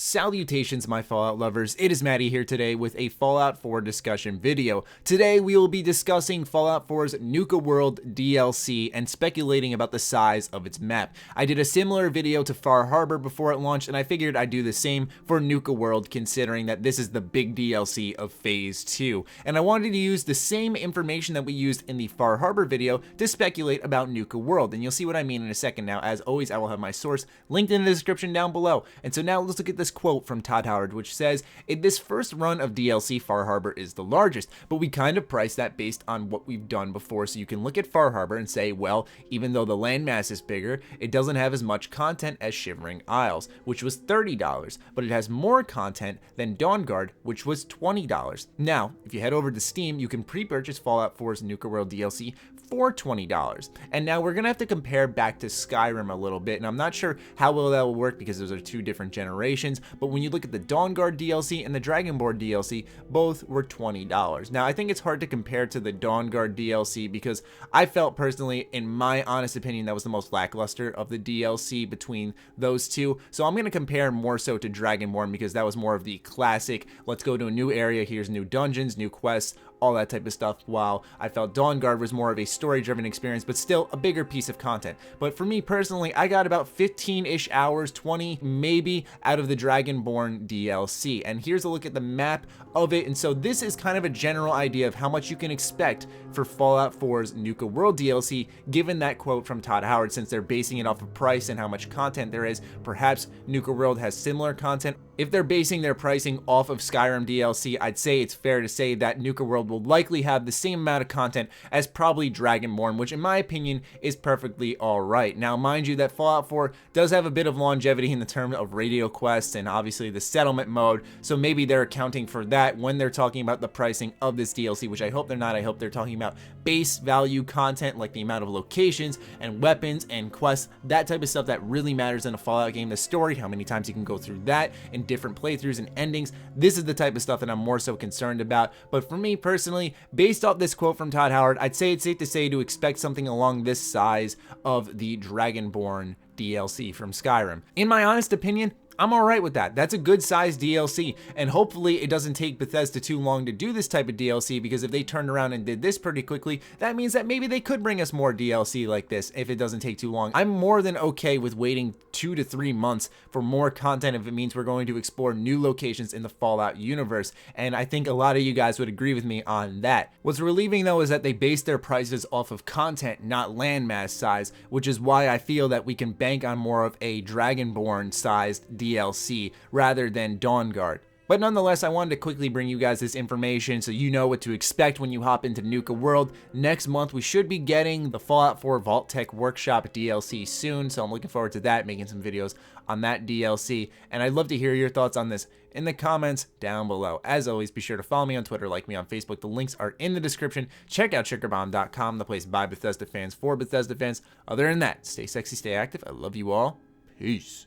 Salutations, my Fallout lovers. It is Matty here today with a Fallout 4 discussion video. Today we will be discussing Fallout 4's Nuka World DLC and speculating about the size of its map. I did a similar video to Far Harbor before it launched, and I figured I'd do the same for Nuka World, considering that this is the big DLC of Phase 2. And I wanted to use the same information that we used in the Far Harbor video to speculate about Nuka World, and you'll see what I mean in a second. Now, as always, I will have my source linked in the description down below. And so now let's look at this quote from Todd Howard, which says, "In this first run of DLC, Far Harbor is the largest, but we kind of price that based on what we've done before. So you can look at Far Harbor and say, well, even though the landmass is bigger, it doesn't have as much content as Shivering Isles, which was $30, but it has more content than Dawnguard, which was $20. Now, if you head over to Steam, you can pre-purchase Fallout 4's Nuka World DLC for $20. And now we're gonna have to compare back to Skyrim a little bit, and I'm not sure how well that will work because those are two different generations, but when you look at the Dawnguard DLC and the Dragonborn DLC, both were $20. Now, I think it's hard to compare to the Dawnguard DLC because I felt personally, in my honest opinion, that was the most lackluster of the DLC between those two. So I'm gonna compare more so to Dragonborn because that was more of the classic, let's go to a new area, here's new dungeons, new quests, all that type of stuff, while I felt Dawnguard was more of a story-driven experience, but still a bigger piece of content. But for me personally, I got about 15-ish hours, 20 maybe, out of the Dragonborn DLC. And here's a look at the map of it. And so this is kind of a general idea of how much you can expect for Fallout 4's Nuka World DLC, given that quote from Todd Howard, since they're basing it off of price and how much content there is. Perhaps Nuka World has similar content. If they're basing their pricing off of Skyrim DLC, I'd say it's fair to say that Nuka World will likely have the same amount of content as probably Dragonborn, which in my opinion is perfectly alright. Now, mind you that Fallout 4 does have a bit of longevity in the term of radio quests and obviously the settlement mode, so maybe they're accounting for that when they're talking about the pricing of this DLC, which I hope they're not. I hope they're talking about base value content like the amount of locations and weapons and quests, that type of stuff that really matters in a Fallout game. The story, how many times you can go through that in different playthroughs and endings. This is the type of stuff that I'm more so concerned about. But for me personally, based off this quote from Todd Howard, I'd say it's safe to say to expect something along this size of the Dragonborn DLC from Skyrim. In my honest opinion, I'm alright with that. That's a good sized DLC, and hopefully it doesn't take Bethesda too long to do this type of DLC, because if they turned around and did this pretty quickly, that means that maybe they could bring us more DLC like this if it doesn't take too long. I'm more than okay with waiting 2 to 3 months for more content if it means we're going to explore new locations in the Fallout universe, and I think a lot of you guys would agree with me on that. What's relieving though is that they base their prices off of content, not landmass size, which is why I feel that we can bank on more of a Dragonborn sized DLC rather than Dawnguard. But nonetheless, I wanted to quickly bring you guys this information so you know what to expect when you hop into Nuka World. Next month, we should be getting the Fallout 4 Vault Tech Workshop DLC soon, so I'm looking forward to that, making some videos on that DLC. And I'd love to hear your thoughts on this in the comments down below. As always, be sure to follow me on Twitter, like me on Facebook. The links are in the description. Check out SugarBomb.com, the place by Bethesda fans for Bethesda fans. Other than that, stay sexy, stay active. I love you all. Peace.